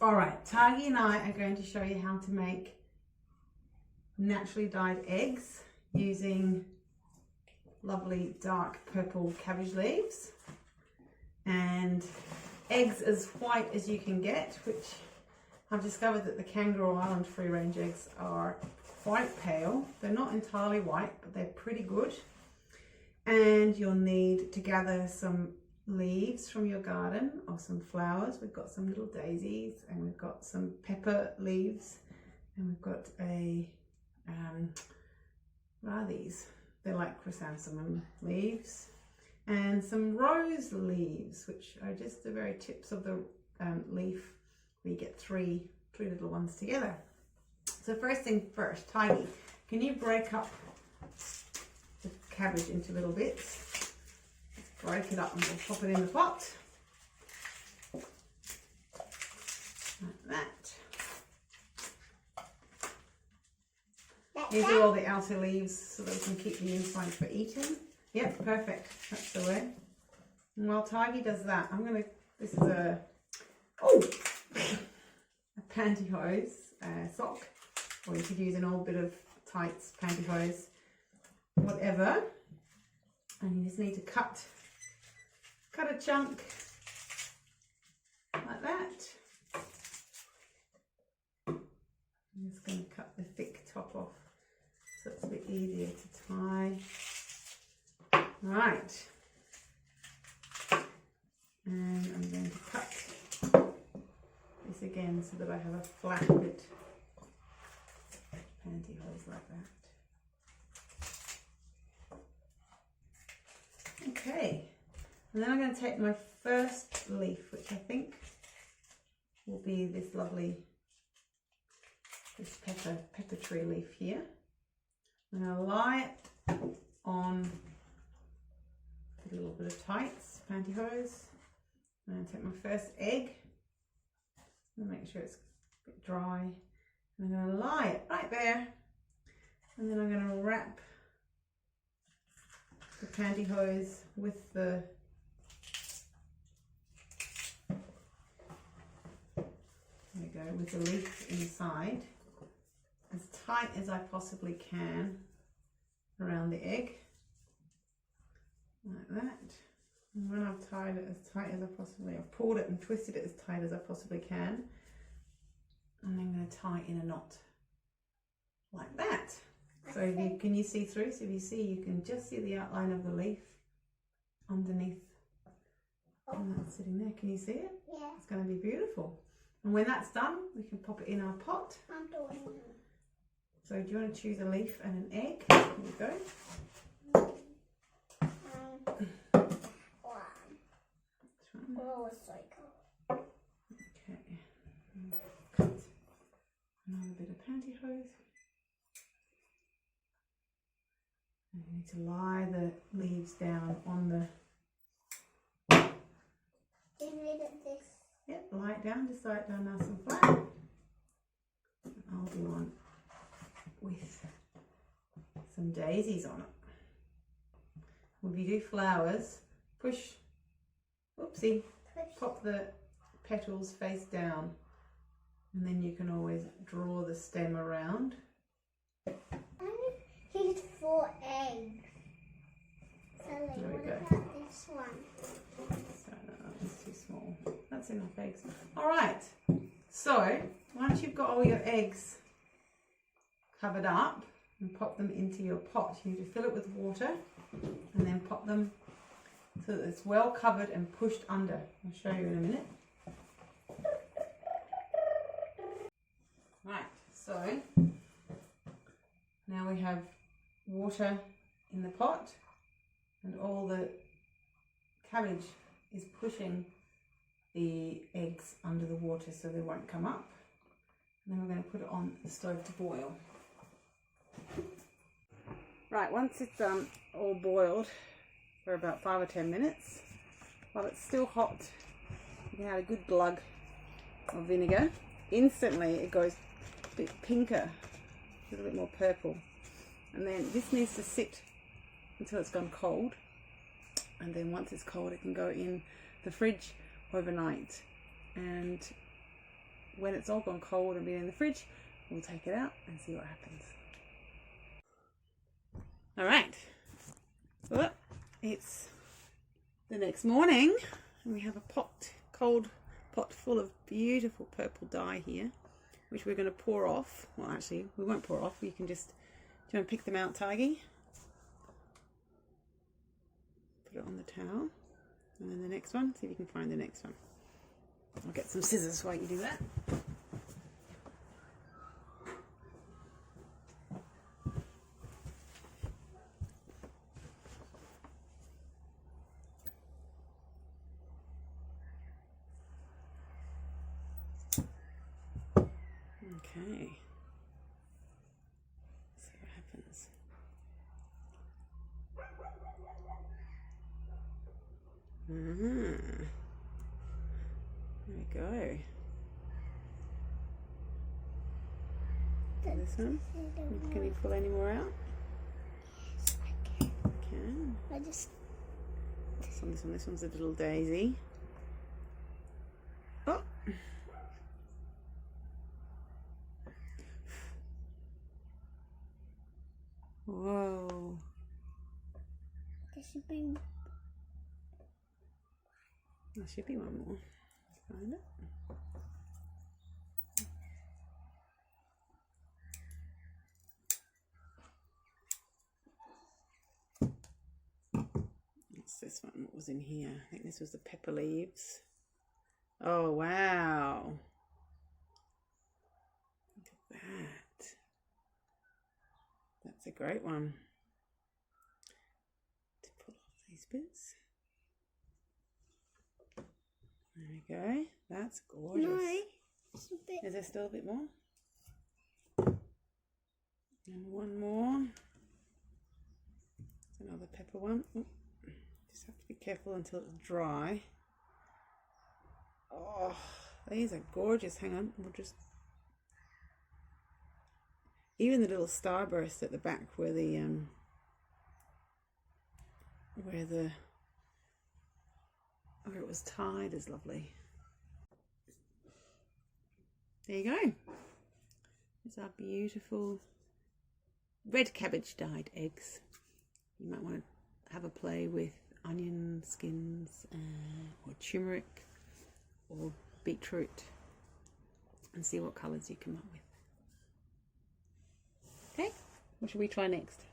Alright, Tagi and I are going to show you how to make naturally dyed eggs using lovely dark purple cabbage leaves and eggs as white as you can get, which I've discovered that the Kangaroo Island free range eggs are quite pale. They're not entirely white, but they're pretty good. And you'll need to gather some leaves from your garden or some flowers. We've got some little daisies and we've got some pepper leaves and we've got a what are these? They're like chrysanthemum leaves, and some rose leaves, which are just the very tips of the leaf where you get three little ones together. So first thing first, Tiggy, can you break up the cabbage into little bits? Break it up and we'll pop it in the pot. Like that. These are all the outer leaves so that we can keep the inside for eating. Yep, perfect. That's the way. And while Tiggy does that, this is a pantyhose sock, or you could use an old bit of tights, pantyhose, whatever. And you just need to cut a chunk like that. I'm just going to cut the thick top off so it's a bit easier to tie. Right. And I'm going to cut this again so that I have a flat bit pantyhose like that. Okay. And then I'm going to take my first leaf, which I think will be this pepper tree leaf here. I'm going to lie it on a little bit of tights, pantyhose. I'm going to take my first egg. I'm going to make sure it's a bit dry. And I'm going to lie it right there. And then I'm going to wrap the pantyhose with the with the leaf inside, as tight as I possibly can around the egg, like that. And when I've tied it as tight as I've pulled it and twisted it as tight as I possibly can, and I'm going to tie in a knot like that. So can you see through? So if you see, you can just see the outline of the leaf underneath. And that's sitting there. Can you see it? Yeah. It's going to be beautiful. And when that's done, we can pop it in our pot. I'm doing it. So do you want to choose a leaf and an egg? Here you go. One. Cycle. Okay. Cut another bit of pantyhose. And you need to lie the leaves down on the. Get rid of this. Yep, lie it down, just lie it down nice and flat. And I'll do one with some daisies on it. If you do flowers, pop the petals face down, and then you can always draw the stem around. I need 4 eggs. Sally, what about this one? It's too small. That's enough eggs. Alright, so once you've got all your eggs covered up and pop them into your pot, you need to fill it with water and then pop them so that it's well covered and pushed under. I'll show you in a minute. Right, so now we have water in the pot and all the cabbage is pushing the eggs under the water so they won't come up. And then we're going to put it on the stove to boil. Right, once it's all boiled for about 5 or 10 minutes, while it's still hot, you can add a good glug of vinegar. Instantly it goes a bit pinker, a little bit more purple. And then this needs to sit until it's gone cold. And then once it's cold, it can go in the fridge overnight, and when it's all gone cold and been in the fridge, we'll take it out and see what happens. All right, well, it's the next morning and we have a cold pot full of beautiful purple dye here, which we're going to pour off. Well, actually, we won't pour off. You can just, do you want to pick them out, Tiggy? Put it on the towel. And then the next one, see if you can find the next one. I'll get some scissors while you do that. Okay. See what happens. There we go. This one. Can you pull any more out? Yes, I can. Can. I just. This one's a little daisy. Oh. Whoa. There should be. There should be one more. Find it. What's this one? What was in here? I think this was the pepper leaves. Oh, wow. Look at that. That's a great one. To pull off these bits. There we go. That's gorgeous. No, it's a bit. Is there still a bit more? And one more. There's another pepper one. Ooh. Just have to be careful until it's dry. Oh, these are gorgeous. Hang on, we'll just. Even the little starburst at the back where it was tied is lovely. There you go. These are beautiful red cabbage dyed eggs. You might want to have a play with onion skins or turmeric or beetroot and see what colours you come up with. Okay, what should we try next?